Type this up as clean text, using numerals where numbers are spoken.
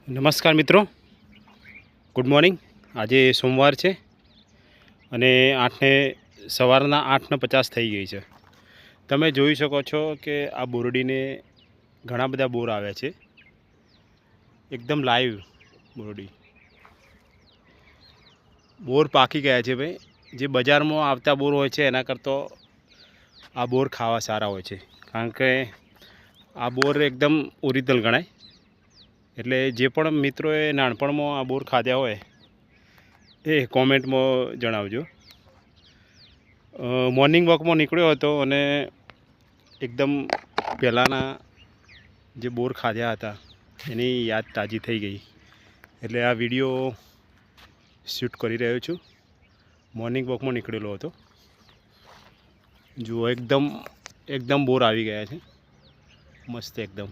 નમસ્કાર મિત્રો, good morning. આજે સોમવાર છે અને સવારના 8:50 થઈ ગઈ છે। તમે જોઈ શકો છો કે આ બોરડીને ઘણા બધા બોર આવ્યા છે, એકદમ લાઈવ બોરડી। બોર પાકી ગયા છે ભાઈ। જે બજારમાં આવતા બોર હોય છે એના કરતાં આ બોર ખાવા સારા હોય છે, કારણ કે આ બોર એકદમ ઓરિજિનલ ગણાય। એટલે જે પણ મિત્રોએ નાનપણમાં આ બોર ખાધા હોય એ કોમેન્ટમાં જણાવજો। મોર્નિંગ વોકમાં નીકળ્યો હતો અને એકદમ પહેલાંના જે બોર ખાધા હતા એની યાદ તાજી થઈ ગઈ, એટલે આ વિડીયો શૂટ કરી રહ્યો છું। મોર્નિંગ વોકમાં નીકળેલો હતો। જુઓ, એકદમ બોર આવી ગયા છે, મસ્ત એકદમ।